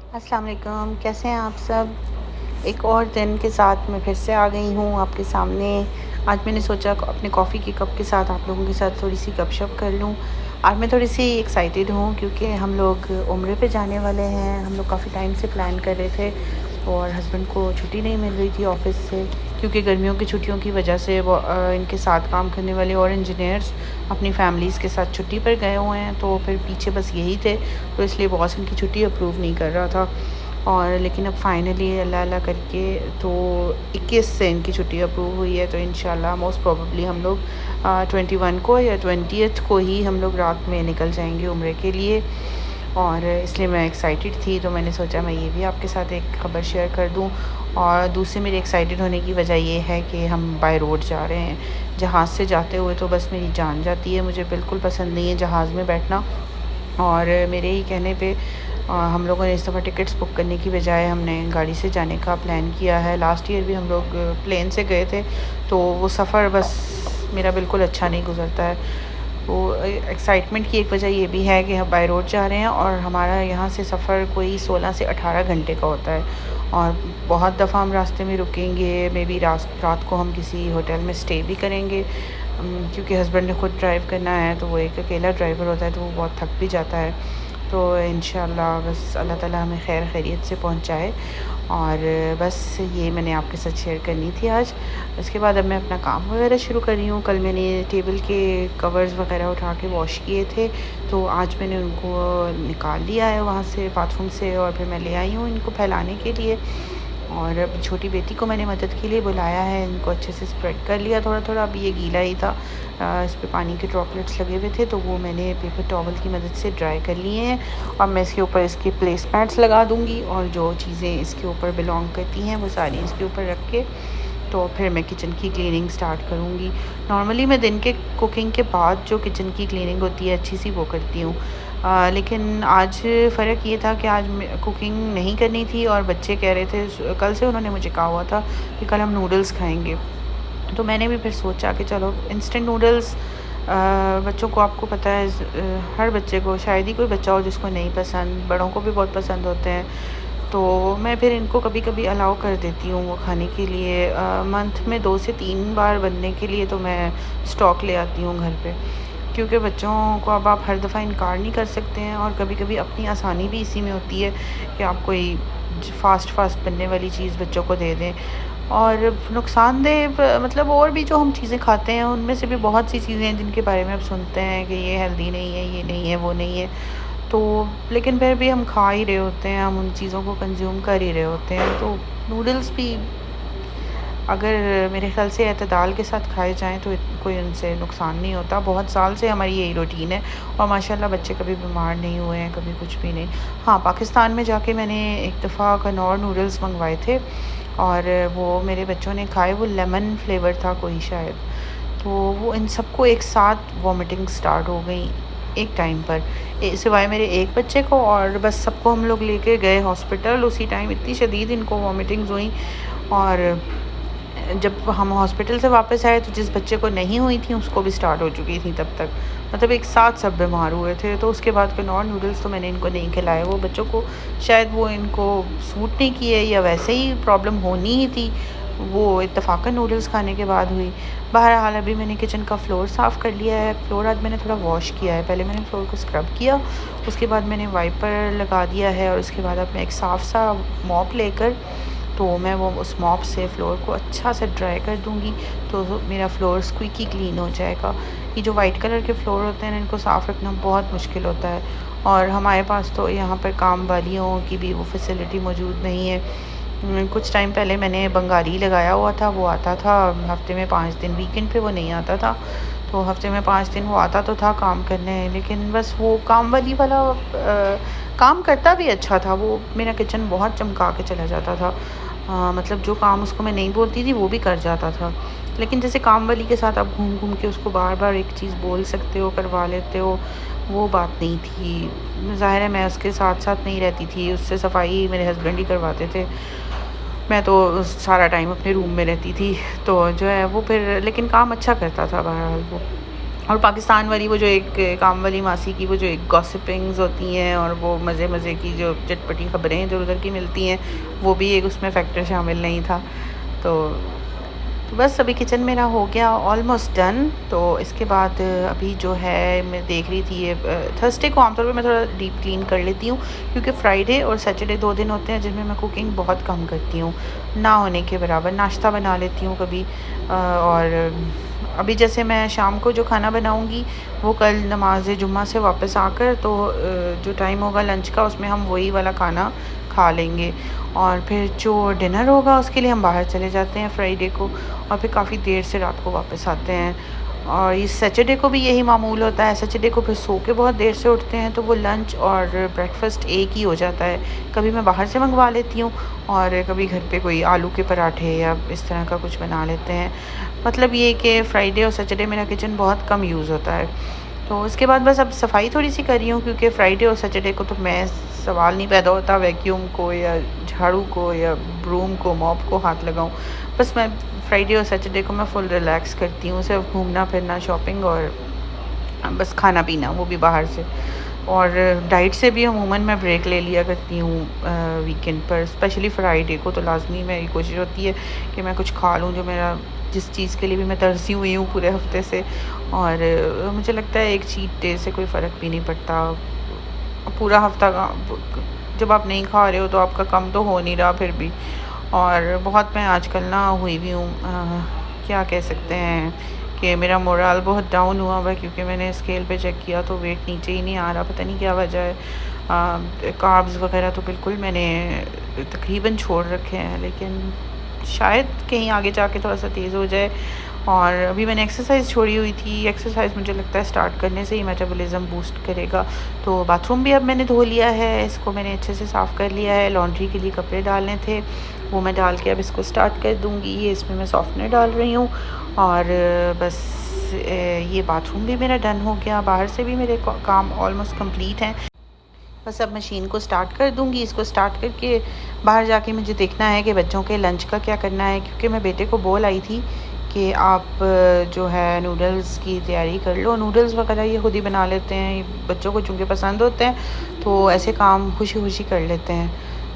अस्सलाम वालेकुम, कैसे हैं आप सब? एक और दिन के साथ मैं फिर से आ गई हूँ आपके सामने। आज मैंने सोचा अपने कॉफ़ी के कप के साथ आप लोगों के साथ थोड़ी-सी गपशप कर लूँ। आज मैं थोड़ी-सी एक्साइटेड हूँ क्योंकि हम लोग उम्रे पे जाने वाले हैं। हम लोग काफ़ी टाइम से प्लान कर रहे थे और हस्बैंड को छुट्टी नहीं मिल रही थी ऑफ़िस से, क्योंकि गर्मियों की छुट्टियों की वजह से वो इनके साथ काम करने वाले और इंजीनियर्स अपनी फैमिलीज़ के साथ छुट्टी पर गए हुए हैं, तो फिर पीछे बस यही थे, तो इसलिए बॉस इनकी छुट्टी अप्रूव नहीं कर रहा था। और लेकिन अब फाइनली अल्लाह अल्लाह करके तो 21 से इनकी छुट्टी अप्रूव हुई है, तो इंशाल्लाह मोस्ट प्रोबेबली हम लोग 21 को या 20th को ही हम लोग रात में निकल जाएंगे उम्रे के लिए। और इसलिए मैं एक्साइटेड थी, तो मैंने सोचा मैं ये भी आपके साथ एक ख़बर शेयर कर दूँ। और दूसरी मेरी एक्साइटेड होने की वजह ये है कि हम बाय रोड जा रहे हैं। जहाज़ से जाते हुए तो बस मेरी जान जाती है, मुझे बिल्कुल पसंद नहीं है जहाज़ में बैठना। और मेरे ही कहने पे हम लोगों ने इस दफ़ा टिकट्स बुक करने की बजाय हमने गाड़ी से जाने का प्लान किया है। लास्ट ईयर भी हम लोग प्लेन से गए थे, तो वो सफ़र बस मेरा बिल्कुल अच्छा नहीं गुज़रता है। तो एक्साइटमेंट की एक वजह ये भी है कि हम बाय रोड जा रहे हैं और हमारा यहाँ से सफ़र कोई 16 से 18 घंटे का होता है। और बहुत दफ़ा हम रास्ते में रुकेंगे, मे बी रात को हम किसी होटल में स्टे भी करेंगे। क्योंकि हस्बैंड ने खुद ड्राइव करना है, तो वो एक अकेला ड्राइवर होता है, तो वो बहुत थक भी जाता है। तो इंशाल्लाह बस अल्लाह ताला हमें खैर खैरियत से पहुंचाए। और बस ये मैंने आपके साथ शेयर करनी थी आज। उसके बाद अब मैं अपना काम वगैरह शुरू कर रही हूँ। कल मैंने टेबल के कवर्स वगैरह उठा के वॉश किए थे, तो आज मैंने उनको निकाल लिया है वहाँ से, बाथरूम से, और फिर मैं ले आई हूँ इनको फैलाने के लिए। और अब छोटी बेटी को मैंने मदद के लिए बुलाया है, इनको अच्छे से स्प्रेड कर लिया थोड़ा-थोड़ा। अभी ये गीला ही था, इस पे पानी के ड्रॉपलेट्स लगे हुए थे, तो वो मैंने पेपर टॉवल की मदद से ड्राई कर लिए हैं। अब मैं इसके ऊपर इसके प्लेसमैट्स लगा दूँगी और जो चीज़ें इसके ऊपर बिलॉन्ग करती हैं वो सारी इसके ऊपर रख के तो फिर मैं किचन की क्लीनिंग स्टार्ट करूँगी। नॉर्मली मैं दिन के कुकिंग के बाद जो किचन की क्लीनिंग होती है अच्छी सी वो करती हूँ। लेकिन आज फ़र्क ये था कि आज मैं कुकिंग नहीं करनी थी और बच्चे कह रहे थे, कल से उन्होंने मुझे कहा हुआ था कि कल हम नूडल्स खाएँगे। तो मैंने भी फिर सोचा कि चलो इंस्टेंट नूडल्स, बच्चों को आपको पता है, हर बच्चे को, शायद ही कोई बच्चा हो जिसको नहीं पसंद, बड़ों को भी बहुत पसंद होते हैं। तो मैं फिर इनको कभी-कभी अलाउ कर देती हूँ वो खाने के लिए। मंथ में 2 से 3 बार बनने के लिए तो मैं स्टॉक ले आती हूँ घर पे। क्योंकि बच्चों को अब आप हर दफ़ा इनकार नहीं कर सकते हैं, और कभी-कभी अपनी आसानी भी इसी में होती है कि आप कोई फ़ास्ट बनने वाली चीज़ बच्चों को दे दें। और नुकसानदेह मतलब और भी जो हम चीज़ें खाते हैं उनमें से भी बहुत सी चीज़ें हैं जिनके बारे में आप सुनते हैं कि ये हेल्दी नहीं है, ये नहीं है, वो नहीं है। तो लेकिन फिर भी हम खा ही रहे होते हैं, हम उन चीज़ों को कंज़्यूम कर ही रहे होते हैं। तो नूडल्स भी अगर मेरे ख़्याल से एतदाल के साथ खाए जाएँ तो कोई उनसे नुकसान नहीं होता। बहुत साल से हमारी यही रूटीन है और माशाल्लाह बच्चे कभी बीमार नहीं हुए हैं, कभी कुछ भी नहीं। हाँ, पाकिस्तान में जाके मैंने एक दफ़ा कनौर नूडल्स मँगवाए थे और वो मेरे बच्चों ने खाए, वो लेमन फ्लेवर था कोई शायद। तो वो इन सबको एक साथ वॉमिटिंग स्टार्ट हो गई एक टाइम पर, सिवाय मेरे एक बच्चे को, और बस सबको हम लोग लेके गए हॉस्पिटल। उसी टाइम इतनी शदीद इनको वॉमिटिंग्स हुई। और जब हम हॉस्पिटल से वापस आए तो जिस बच्चे को नहीं हुई थी उसको भी स्टार्ट हो चुकी थी तब तक। मतलब एक साथ सब बीमार हुए थे। तो उसके बाद कनौर नूडल्स तो मैंने इनको नहीं खिलाए। वो बच्चों को शायद वो इनको सूट नहीं किए या वैसे ही प्रॉब्लम होनी ही थी, वो इत्तेफाकन नूडल्स खाने के बाद हुई। बहरहाल अभी मैंने किचन का फ्लोर साफ़ कर लिया है। फ्लोर आज मैंने थोड़ा वॉश किया है। पहले मैंने फ्लोर को स्क्रब किया, उसके बाद मैंने वाइपर लगा दिया है, और उसके बाद अब मैं एक साफ़ सा मॉप लेकर तो मैं वो उस मॉप से फ़्लोर को अच्छा से ड्राई कर दूँगी, तो मेरा फ़्लोर स्क्वीकी क्लीन हो जाएगा। ये जो वाइट कलर के फ़्लोर होते हैं ना, इनको साफ़ रखना बहुत मुश्किल होता है, और हमारे पास तो यहाँ पर काम वालियों की भी वो फैसिलिटी मौजूद नहीं है। कुछ टाइम पहले मैंने बंगाली लगाया हुआ था, वो आता था हफ़्ते में 5 दिन, वीकेंड पे वो नहीं आता था। तो हफ़्ते में 5 दिन वो आता तो था काम करने, लेकिन बस वो काम वाली वाला काम करता भी अच्छा था। वो मेरा किचन बहुत चमका के चला जाता था। मतलब जो काम उसको मैं नहीं बोलती थी वो भी कर जाता था। लेकिन जैसे काम वाली के साथ आप घूम-घूम के उसको बार-बार एक चीज़ बोल सकते हो, करवा लेते हो, वो बात नहीं थी। ज़ाहिर है मैं उसके साथ-साथ नहीं रहती थी, उससे सफाई मेरे हस्बैंड ही करवाते थे। मैं तो सारा टाइम अपने रूम में रहती थी। तो जो है वो फिर, लेकिन काम अच्छा करता था बहरहाल वो। और पाकिस्तान वाली वो जो एक काम वाली मासी की वो जो एक गॉसिपिंग्स होती हैं और वो मज़े मज़े की जो चटपटी ख़बरें इधर उधर की मिलती हैं, वो भी एक उसमें फैक्टर शामिल नहीं था। तो बस अभी किचन मेरा हो गया ऑलमोस्ट डन। तो इसके बाद अभी जो है मैं देख रही थी, ये थर्सडे को आमतौर पे मैं थोड़ा डीप क्लीन कर लेती हूँ, क्योंकि फ्राइडे और सैटरडे 2 दिन होते हैं जिनमें मैं कुकिंग बहुत कम करती हूँ, ना होने के बराबर। नाश्ता बना लेती हूँ कभी, और अभी जैसे मैं शाम को जो खाना बनाऊँगी वो कल नमाज जुम्मा से वापस आकर, तो जो टाइम होगा लंच का उसमें हम वही वाला खाना खा लेंगे। और फिर जो डिनर होगा उसके लिए हम बाहर चले जाते हैं फ्राइडे को, और फिर काफ़ी देर से रात को वापस आते हैं। और इस सैटरडे को भी यही मामूल होता है। सैटरडे को फिर सो के बहुत देर से उठते हैं, तो वो लंच और ब्रेकफास्ट एक ही हो जाता है। कभी मैं बाहर से मंगवा लेती हूँ और कभी घर पे कोई आलू के पराठे या इस तरह का कुछ बना लेते हैं। मतलब ये कि फ्राइडे और सैटरडे मेरा किचन बहुत कम यूज़ होता है। तो उसके बाद बस अब सफाई थोड़ी सी कर रही हूँ, क्योंकि फ्राइडे और सैटरडे को तो मैं सवाल नहीं पैदा होता वैक्यूम को या झाड़ू को या ब्रूम को मॉप को हाथ लगाऊं। बस मैं फ्राइडे और सैटरडे को मैं फुल रिलैक्स करती हूँ, सिर्फ घूमना फिरना, शॉपिंग और बस खाना पीना, वो भी बाहर से। और डाइट से भी अमूमन मैं ब्रेक ले लिया करती हूँ वीकेंड पर, स्पेशली फ्राइडे को तो लाजमी मेरी कोशिश होती है कि मैं कुछ खा लूँ जो मेरा, जिस चीज़ के लिए भी मैं तरसी हुई हूँ पूरे हफ्ते से। और मुझे लगता है एक चीट डे से कोई फ़र्क भी नहीं पड़ता। पूरा हफ्ता का जब आप नहीं खा रहे हो तो आपका कम तो हो नहीं रहा फिर भी। और बहुत मैं आजकल ना हुई भी हूँ, क्या कह सकते हैं कि मेरा मोरल बहुत डाउन हुआ हुआ है, क्योंकि मैंने स्केल पे चेक किया तो वेट नीचे ही नहीं आ रहा, पता नहीं क्या वजह है। कार्ब्स वगैरह तो बिल्कुल मैंने तकरीबन छोड़ रखे हैं, लेकिन शायद कहीं आगे जाके थोड़ा सा तेज़ हो जाए। और अभी मैंने एक्सरसाइज छोड़ी हुई थी, एक्सरसाइज मुझे लगता है स्टार्ट करने से ही मेटाबॉलिज्म बूस्ट करेगा। तो बाथरूम भी अब मैंने धो लिया है, इसको मैंने अच्छे से साफ़ कर लिया है। लॉन्ड्री के लिए कपड़े डालने थे, वो मैं डाल के अब इसको स्टार्ट कर दूँगी। ये इसमें मैं सॉफ्टनर डाल रही हूँ। और बस ये बाथरूम भी मेरा डन हो गया। बाहर से भी मेरे काम ऑलमोस्ट कंप्लीट हैं। बस अब मशीन को स्टार्ट कर दूँगी। इसको स्टार्ट करके बाहर जाके मुझे देखना है कि बच्चों के लंच का क्या करना है, क्योंकि मैं बेटे को बोल आई थी कि आप जो है नूडल्स की तैयारी कर लो। नूडल्स वगैरह ये खुद ही बना लेते हैं, बच्चों को चूँकि पसंद होते हैं तो ऐसे काम खुशी खुशी कर लेते हैं।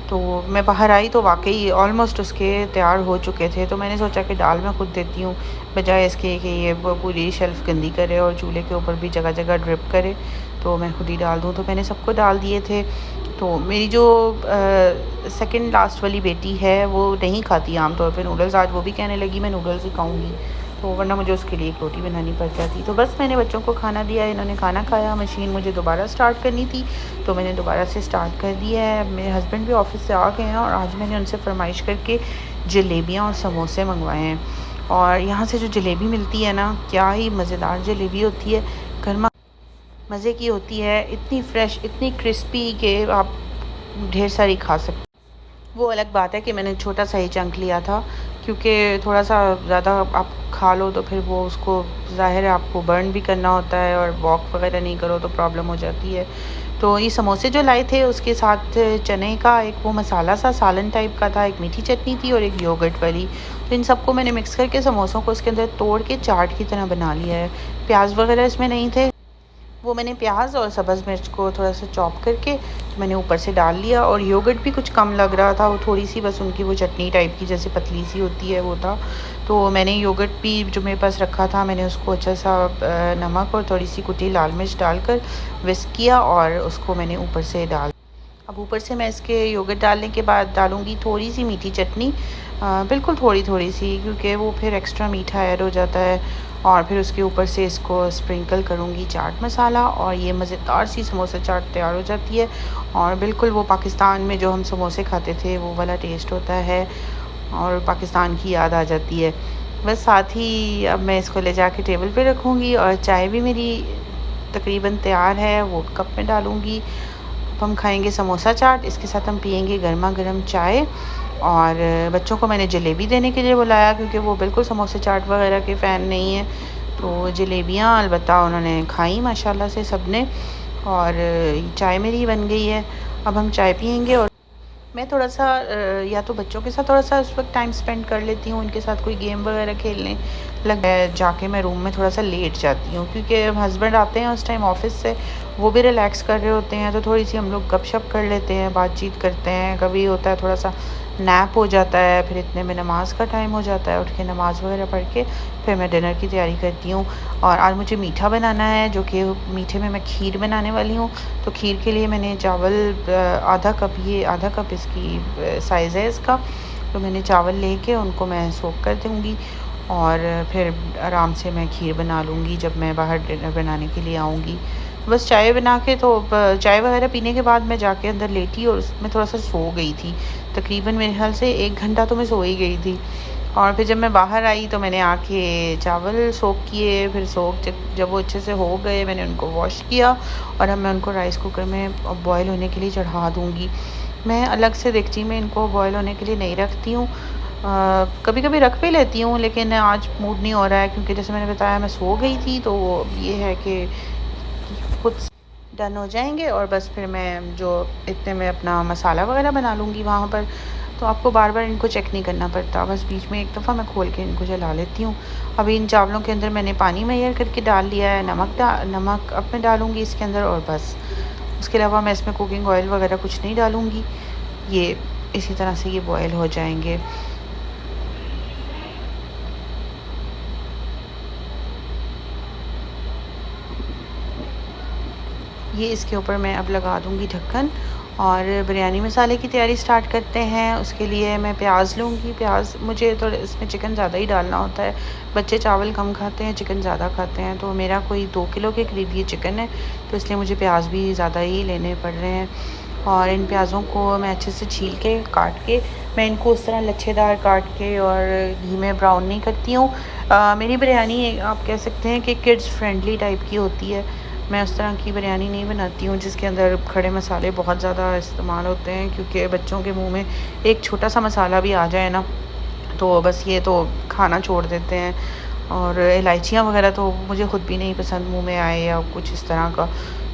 तो मैं बाहर आई तो वाकई ऑलमोस्ट उसके तैयार हो चुके थे, तो मैंने सोचा कि दाल मैं खुद देती हूँ, बजाय इसके कि ये पूरी शेल्फ़ गंदी करे और चूल्हे के ऊपर भी जगह जगह ड्रिप करे, तो मैं खुद ही डाल दूँ। तो मैंने सबको डाल दिए थे। तो मेरी जो सेकंड लास्ट वाली बेटी है वो नहीं खाती आम तौर पे नूडल्स, आज वो भी कहने लगी मैं नूडल्स ही खाऊंगी, तो वरना मुझे उसके लिए एक रोटी बनानी पड़ जाती। तो बस मैंने बच्चों को खाना दिया, इन्होंने खाना खाया। मशीन मुझे दोबारा स्टार्ट करनी थी तो मैंने दोबारा से स्टार्ट कर दिया है। मेरे हस्बैंड भी ऑफिस से आ गए हैं और आज मैंने उनसे फरमाइश करके जलेबियाँ और समोसे मंगवाए हैं। और यहाँ से जो जलेबी मिलती है ना, क्या ही मज़ेदार जलेबी होती है, गर्मा मज़े की होती है, इतनी फ्रेश, इतनी क्रिस्पी कि आप ढेर सारी खा सकते। वो अलग बात है कि मैंने छोटा सा ही चंक लिया था, क्योंकि थोड़ा सा ज़्यादा आप खा लो तो फिर वो उसको ज़ाहिर है आपको बर्न भी करना होता है, और वॉक वगैरह नहीं करो तो प्रॉब्लम हो जाती है। तो ये समोसे जो लाए थे उसके साथ चने का एक वो मसाला सा सालन टाइप का था, एक मीठी चटनी थी और एक योगर्ट वाली। तो इन सबको मैंने मिक्स करके समोसों को उसके अंदर तोड़ के चाट की तरह बना लिया है। प्याज वगैरह इसमें नहीं थे, वो मैंने प्याज और सब्ज़ मिर्च को थोड़ा सा चॉप करके मैंने ऊपर से डाल लिया। और योगर्ट भी कुछ कम लग रहा था, वो थोड़ी सी बस उनकी वो चटनी टाइप की जैसे पतली सी होती है वो था। तो मैंने योगर्ट भी जो मेरे पास रखा था, मैंने उसको अच्छा सा नमक और थोड़ी सी कुटी लाल मिर्च डालकर विस्क किया और उसको मैंने ऊपर से डाल। अब ऊपर से मैं इसके योगर्ट डालने के बाद डालूँगी थोड़ी सी मीठी चटनी, बिल्कुल थोड़ी थोड़ी सी, क्योंकि वो फिर एक्स्ट्रा मीठा ऐड हो जाता है। और फिर उसके ऊपर से इसको स्प्रिंकल करूँगी चाट मसाला, और ये मज़ेदार सी समोसा चाट तैयार हो जाती है। और बिल्कुल वो पाकिस्तान में जो हम समोसे खाते थे वो वाला टेस्ट होता है, और पाकिस्तान की याद आ जाती है। बस साथ ही अब मैं इसको ले जाके टेबल पे रखूँगी, और चाय भी मेरी तकरीबन तैयार है, वो कप में डालूँगी। अब हम खाएंगे समोसा चाट, इसके साथ हम पियेंगे गर्मा गर्म चाय। और बच्चों को मैंने जलेबी देने के लिए बुलाया, क्योंकि वो बिल्कुल समोसे चाट वगैरह के फ़ैन नहीं हैं। तो जलेबियाँ अलबत्ता उन्होंने खाई माशाल्लाह से सब ने। और चाय मेरी बन गई है, अब हम चाय पियेंगे। और मैं थोड़ा-सा या तो बच्चों के साथ थोड़ा-सा उस वक़्त टाइम स्पेंड कर लेती हूँ, उनके साथ कोई गेम वगैरह खेलने लग जाके मैं रूम में थोड़ा-सा लेट जाती हूँ, क्योंकि हस्बैंड आते हैं उस टाइम ऑफ़िस से, वो भी रिलैक्स कर रहे होते हैं, तो थोड़ी-सी हम लोग गपशप कर लेते हैं, बातचीत करते हैं। कभी होता है थोड़ा-सा नैप हो जाता है, फिर इतने में नमाज़ का टाइम हो जाता है, उठ के नमाज़ वगैरह पढ़ के फिर मैं डिनर की तैयारी करती हूँ। और आज मुझे मीठा बनाना है, जो कि मीठे में मैं खीर बनाने वाली हूँ। तो खीर के लिए मैंने चावल आधा कप, ये आधा कप इसकी साइज़ है इसका, तो मैंने चावल लेके उनको मैं सोक कर दूँगी और फिर आराम से मैं खीर बना लूँगी जब मैं बाहर डिनर बनाने के लिए आऊँगी। बस चाय बना के तो चाय वगैरह पीने के बाद मैं जाके अंदर लेटी और उसमें थोड़ा-सा सो गई थी। तकरीबन मेरे ख़्याल से 1 घंटा तो मैं सो ही गई थी। और फिर जब मैं बाहर आई तो मैंने आके चावल सोक किए, फिर सोक जब वो अच्छे से हो गए मैंने उनको वॉश किया और अब मैं उनको राइस कुकर में बॉयल होने के लिए चढ़ा दूँगी। मैं अलग से डेगची में इनको बॉयल होने के लिए नहीं रखती हूँ। कभी-कभी रख भी लेती हूँ, लेकिन आज मूड नहीं हो रहा है, क्योंकि जैसे मैंने बताया मैं सो गई थी, तो ये है कि खुद डन हो जाएँगे और बस फिर मैं जो इतने में अपना मसाला वगैरह बना लूँगी वहाँ पर। तो आपको बार-बार इनको चेक नहीं करना पड़ता, बस बीच में एक दफ़ा मैं खोल के इनको चला लेती हूँ। अभी इन चावलों के अंदर मैंने पानी मेजर करके डाल लिया है, नमक अब मैं डालूँगी इसके अंदर और बस। उसके अलावा मैं इसमें कुकिंग ऑयल वगैरह कुछ नहीं डालूँगी। ये इसी तरह से ये बॉयल हो जाएँगे। ये इसके ऊपर मैं अब लगा दूँगी ढक्कन और बिरयानी मसाले की तैयारी स्टार्ट करते हैं। उसके लिए मैं प्याज लूँगी। प्याज मुझे थोड़ा इसमें चिकन ज़्यादा ही डालना होता है। बच्चे चावल कम खाते हैं, चिकन ज़्यादा खाते हैं, तो मेरा कोई 2 किलो के करीब ये चिकन है, तो इसलिए मुझे प्याज भी ज़्यादा ही लेने पड़ रहे हैं। और इन प्याज़ों को मैं अच्छे से छील के काट के मैं इनको उस तरह लच्छेदार काट के और घी में ब्राउन नहीं करती हूँ। मेरी बिरयानी आप कह सकते हैं कि किड्स फ्रेंडली टाइप की होती है। मैं उस तरह की बिरयानी नहीं बनाती हूँ जिसके अंदर खड़े मसाले बहुत ज़्यादा इस्तेमाल होते हैं, क्योंकि बच्चों के मुँह में एक छोटा-सा मसाला भी आ जाए ना, तो बस ये तो खाना छोड़ देते हैं। और इलायचियाँ वगैरह तो मुझे ख़ुद भी नहीं पसंद मुँह में आए या कुछ इस तरह का।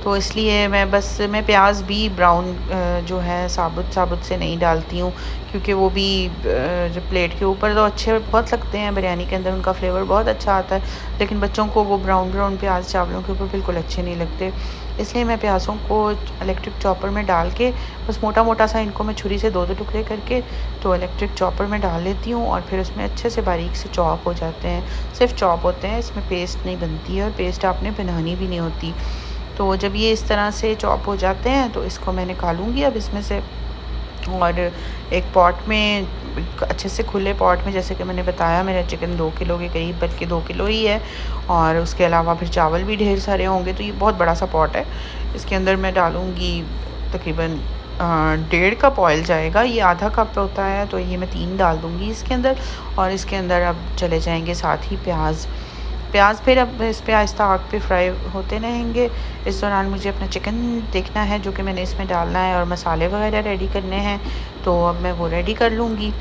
तो इसलिए मैं प्याज भी ब्राउन जो है साबुत से नहीं डालती हूँ, क्योंकि वो भी जो प्लेट के ऊपर तो अच्छे बहुत लगते हैं, बिरयानी के अंदर उनका फ्लेवर बहुत अच्छा आता है, लेकिन बच्चों को वो ब्राउन प्याज चावलों के ऊपर बिल्कुल अच्छे नहीं लगते। इसलिए मैं प्याज़ों को इलेक्ट्रिक चॉपर में डाल के बस मोटा-मोटा सा इनको मैं छुरी से 2-2 टुकड़े करके तो इलेक्ट्रिक चॉपर में डाल लेती हूँ और फिर उसमें अच्छे से बारीक से चॉप हो जाते हैं। सिर्फ़ चॉप होते हैं, इसमें पेस्ट नहीं बनती है और पेस्ट आपने बनानी भी नहीं होती। तो जब ये इस तरह से चॉप हो जाते हैं तो इसको मैं निकालूँगी अब इसमें से, और एक पॉट में अच्छे से खुले पॉट में, जैसे कि मैंने बताया मेरा चिकन 2 किलो के करीब, बल्कि 2 किलो ही है, और उसके अलावा फिर चावल भी ढेर सारे होंगे, तो ये बहुत बड़ा सा पॉट है। इसके अंदर मैं डालूँगी तकरीबन 1.5 कप ऑयल जाएगा। ये आधा कप होता है, तो ये मैं 3 डाल दूँगी इसके अंदर, और इसके अंदर अब चले जाएँगे साथ ही प्याज फिर अब इस पे आहिस्ता आग पे फ्राई होते रहेंगे। इस दौरान मुझे अपना चिकन देखना है जो कि मैंने इसमें डालना है, और मसाले वगैरह रेडी करने हैं, तो अब मैं वो रेडी कर लूँगी।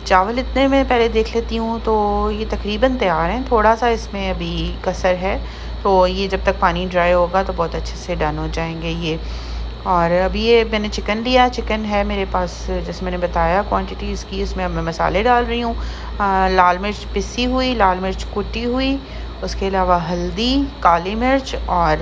चावल इतने में पहले देख लेती हूँ, तो ये तकरीबन तैयार हैं, थोड़ा-सा इसमें अभी कसर है, तो ये जब तक पानी ड्राई होगा तो बहुत अच्छे से डन हो जाएँगे ये। और अभी ये मैंने चिकन लिया, चिकन है मेरे पास जैसे मैंने बताया क्वांटिटी इसकी। इसमें अब मैं मसाले डाल रही हूँ, लाल मिर्च पिसी हुई, लाल मिर्च कुटी हुई, उसके अलावा हल्दी, काली मिर्च और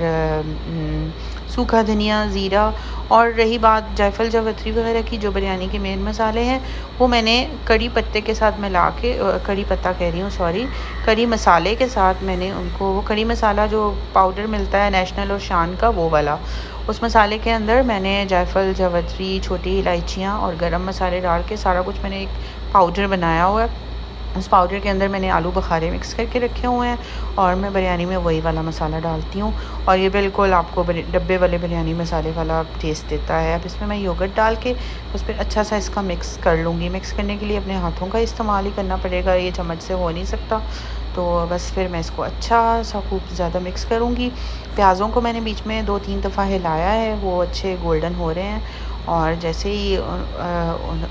सूखा धनिया, ज़ीरा। और रही बात जायफ़ल जावित्री वगैरह की, जो बिरयानी के मेन मसाले हैं, वो मैंने कड़ी पत्ते के साथ मिला के कड़ी पत्ता कह रही हूँ सॉरी, कड़ी मसाले के साथ मैंने उनको, वो कड़ी मसाला जो पाउडर मिलता है नेशनल और शान का, वो वाला, उस मसाले के अंदर मैंने जायफ़ल जावित्री, छोटी इलायचियाँ और गरम मसाले डाल के सारा कुछ मैंने एक पाउडर बनाया हुआ है। उस पाउडर के अंदर मैंने आलू बुखारे मिक्स करके रखे हुए हैं, और मैं बिरयानी में वही वाला मसाला डालती हूँ, और ये बिल्कुल आपको डब्बे वाले बिरयानी मसाले वाला टेस्ट देता है। अब इसमें मैं योगर्ट डाल के उस पर अच्छा सा इसका मिक्स कर लूँगी। मिक्स करने के लिए अपने हाथों का इस्तेमाल ही करना पड़ेगा, ये चम्मच से हो नहीं सकता। तो बस फिर मैं इसको अच्छा सा खूब ज़्यादा मिक्स करूँगी। प्याज़ों को मैंने बीच में 2-3 दफ़ा हिलाया है, वो अच्छे गोल्डन हो रहे हैं, और जैसे ही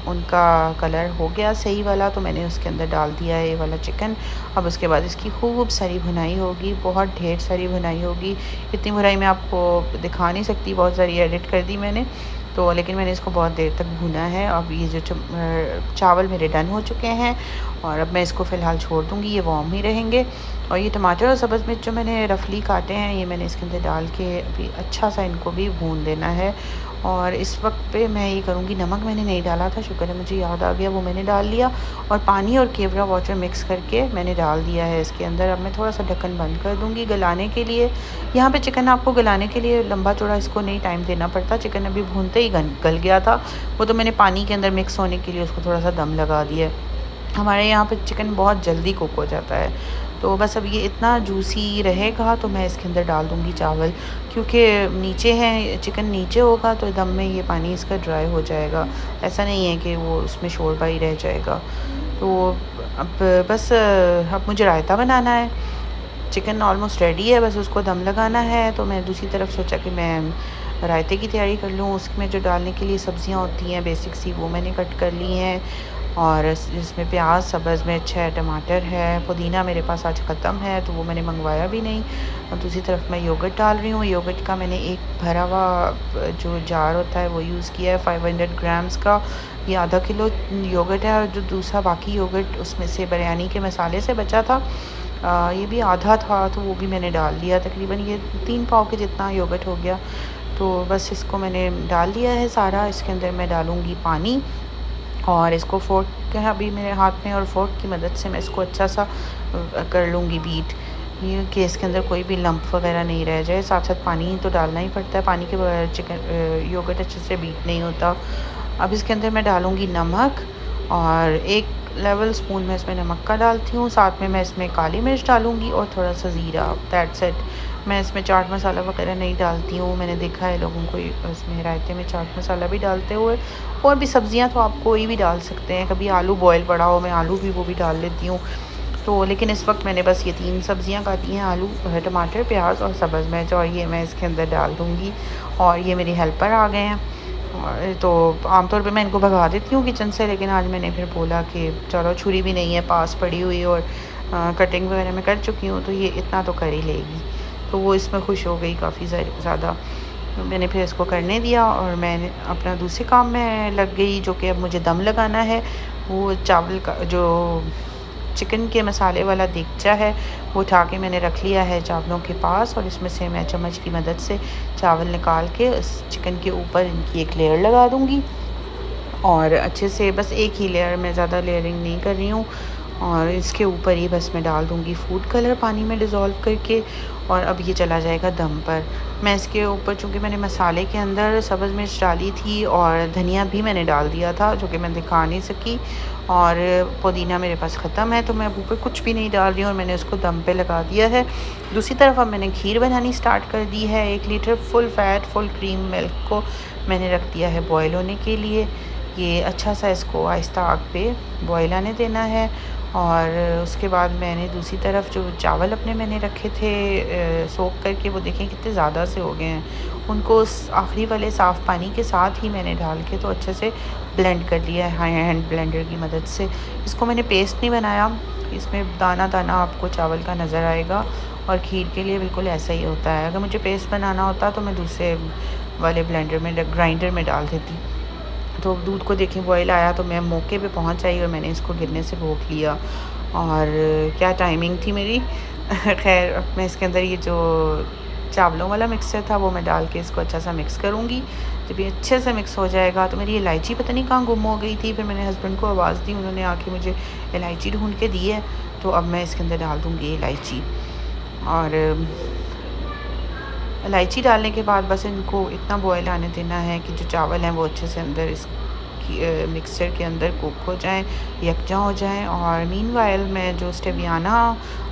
उनका कलर हो गया सही वाला, तो मैंने उसके अंदर डाल दिया है ये वाला चिकन। अब उसके बाद इसकी खूब सारी भुनाई होगी, बहुत ढेर सारी भुनाई होगी। इतनी भुनाई मैं आपको दिखा नहीं सकती, बहुत सारी एडिट कर दी मैंने। तो लेकिन मैंने इसको बहुत देर तक भूना है। अब ये जो चावल मेरे डन हो चुके हैं और अब मैं इसको फ़िलहाल छोड़ दूँगी, ये वार्म ही रहेंगे। और ये टमाटर और सब्ज़ मिर्च जो मैंने रफली काटे हैं, ये मैंने इसके अंदर डाल के अभी अच्छा सा इनको भी भून देना है। और इस वक्त पे मैं ये करूँगी, नमक मैंने नहीं डाला था, शुक्र है मुझे याद आ गया, वो मैंने डाल लिया। और पानी और केवड़ा वाटर मिक्स करके मैंने डाल दिया है इसके अंदर। अब मैं थोड़ा सा ढक्कन बंद कर दूँगी गलाने के लिए। यहाँ पे चिकन आपको गलाने के लिए लंबा चौड़ा इसको नहीं टाइम देना पड़ता, चिकन अभी भूनते ही गल गया था। वो तो मैंने पानी के अंदर मिक्स होने के लिए उसको थोड़ा सा दम लगा दिया है। हमारे यहाँ पे चिकन बहुत जल्दी कुक हो जाता है। तो बस अब ये इतना जूसी रहेगा तो मैं इसके अंदर डाल दूँगी चावल, क्योंकि नीचे है चिकन, नीचे होगा तो दम में ये पानी इसका ड्राई हो जाएगा। ऐसा नहीं है कि वो उसमें शोरबा ही रह जाएगा। तो अब बस अब मुझे रायता बनाना है। चिकन ऑलमोस्ट रेडी है, बस उसको दम लगाना है। तो मैं दूसरी तरफ सोचा कि मैं रायते की तैयारी कर लूँ। उसमें जो डालने के लिए सब्जियां होती हैं बेसिक सी, वो मैंने कट कर ली हैं। और इसमें प्याज, सब्ज़ मिर्च है, टमाटर है, पुदीना मेरे पास आज ख़त्म है तो वो मैंने मंगवाया भी नहीं। और दूसरी तरफ मैं योगर्ट डाल रही हूँ। योगर्ट का मैंने एक भरा हुआ जो जार होता है वो यूज़ किया है, 500 ग्राम्स का। ये आधा किलो योगर्ट है। और जो दूसरा बाकी योगर्ट उसमें से बिरयानी के मसाले से बचा था, ये भी आधा था तो वो भी मैंने डाल दिया। तकरीबन ये 3 पाव के जितना योगर्ट हो गया। तो बस इसको मैंने डाल दिया है सारा। इसके अंदर मैं डालूँगी पानी और इसको फोर्क है अभी मेरे हाथ में, और फोर्क की मदद से मैं इसको अच्छा सा कर लूँगी बीट, ये कि इसके अंदर कोई भी लंप वगैरह नहीं रह जाए। साथ साथ पानी तो डालना ही पड़ता है, पानी के बगैर चिकन योगर्ट अच्छे से बीट नहीं होता। अब इसके अंदर मैं डालूँगी नमक, और 1 लेवल स्पून में इसमें नमक का डालती हूँ। साथ में मैं इसमें काली मिर्च डालूँगी और थोड़ा सा ज़ीरा, दैट्स इट। मैं इसमें चाट मसाला वगैरह नहीं डालती हूँ। मैंने देखा है लोगों को इसमें रायते में चाट मसाला भी डालते हुए। और भी सब्जियां तो आप कोई भी डाल सकते हैं। कभी आलू बॉयल पड़ा हो, मैं आलू भी वो भी डाल लेती हूँ। तो लेकिन इस वक्त मैंने बस ये 3 सब्जियां काटी हैं, आलू, टमाटर, प्याज और सब्ज़ मिर्च, और ये मैं इसके अंदर डाल दूँगी। और ये मेरी हेल्पर आ गए हैं। और तो आमतौर पे मैं इनको भगा देती हूँ किचन से, लेकिन आज मैंने फिर बोला कि चलो, छुरी भी नहीं है पास पड़ी हुई, और कटिंग वगैरह मैं कर चुकी हूँ तो ये इतना तो कर ही लेगी। तो वो इसमें खुश हो गई काफ़ी ज़्यादा। तो मैंने फिर इसको करने दिया और मैंने अपना दूसरे काम में लग गई, जो कि अब मुझे दम लगाना है। वो चावल का जो चिकन के मसाले वाला देगचा है वो उठा के मैंने रख लिया है चावलों के पास, और इसमें से मैं चम्मच की मदद से चावल निकाल के इस चिकन के ऊपर इनकी एक लेयर लगा दूँगी। और अच्छे से बस एक ही लेयर, मैं ज़्यादा लेयरिंग नहीं कर रही हूँ। और इसके ऊपर ही बस मैं डाल दूँगी फूड कलर पानी में डिज़ोल्व करके, और अब ये चला जाएगा दम पर। मैं इसके ऊपर, चूँकि मैंने मसाले के अंदर सब्ज़ मिर्च डाली थी और धनिया भी मैंने डाल दिया था, जो कि मैं दिखा नहीं सकी, और पुदीना मेरे पास ख़त्म है तो मैं अब ऊपर कुछ भी नहीं डाल रही हूँ, और मैंने उसको दम पे लगा दिया है। दूसरी तरफ अब मैंने खीर बनानी स्टार्ट कर दी है। 1 litre full fat full cream milk को मैंने रख दिया है बॉयल होने के लिए। ये अच्छा सा इसको आहिस्ता आग पे बॉयल आने देना है। और उसके बाद मैंने दूसरी तरफ जो चावल अपने मैंने रखे थे सोक करके, वो देखें कितने ज़्यादा से हो गए हैं, उनको उस आखिरी वाले साफ़ पानी के साथ ही मैंने डाल के तो अच्छे से ब्लेंड कर लिया है हैंड ब्लेंडर की मदद से। इसको मैंने पेस्ट नहीं बनाया, इसमें दाना दाना आपको चावल का नज़र आएगा, और खीर के लिए बिल्कुल ऐसा ही होता है। अगर मुझे पेस्ट बनाना होता तो मैं दूसरे वाले ब्लेंडर में, ग्राइंडर में डाल देती। तो दूध को देखें बॉयल आया तो मैं मौके पे पहुंच आई और मैंने इसको गिरने से रोक लिया। और क्या टाइमिंग थी मेरी। खैर, अब मैं इसके अंदर ये जो चावलों वाला मिक्सचर था वो मैं डाल के इसको अच्छा सा मिक्स करूँगी। जब ये अच्छे से मिक्स हो जाएगा तो मेरी इलायची पता नहीं कहाँ गुम हो गई थी, फिर मैंने हस्बैंड को आवाज़ दी, उन्होंने आके मुझे इलायची ढूंढ के दी है। तो अब मैं इसके अंदर डाल दूँगी इलायची, और इलायची डालने के बाद बस इनको इतना बॉयल आने देना है कि जो चावल हैं वो अच्छे से अंदर इस मिक्सचर के अंदर कुक हो जाएं, यकजा हो जाएं। और मीनवाइल मैं जो स्टेवियाना,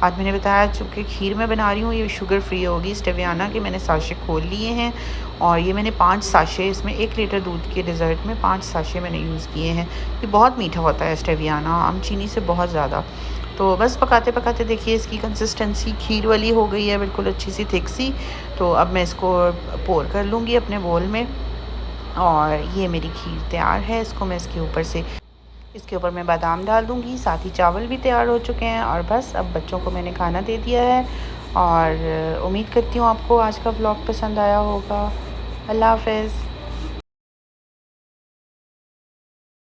आज मैंने बताया चूँकि खीर में बना रही हूँ ये शुगर फ्री होगी, स्टेवियाना के मैंने साशे खोल लिए हैं, और ये मैंने 5 साशे, इसमें 1 लीटर दूध के डिज़र्ट में 5 साशे मैंने यूज़ किए हैं। ये बहुत मीठा होता है स्टेवियाना, आम चीनी से बहुत ज़्यादा। तो बस पकाते पकाते देखिए इसकी कंसिस्टेंसी खीर वाली हो गई है, बिल्कुल अच्छी सी थिक सी। तो अब मैं इसको पोर कर लूँगी अपने बोल में, और ये मेरी खीर तैयार है। इसको मैं इसके ऊपर मैं बादाम डाल दूँगी, साथ ही चावल भी तैयार हो चुके हैं। और बस अब बच्चों को मैंने खाना दे दिया है, और उम्मीद करती हूँ आपको आज का व्लॉग पसंद आया होगा। अल्लाह हाफ़िज़।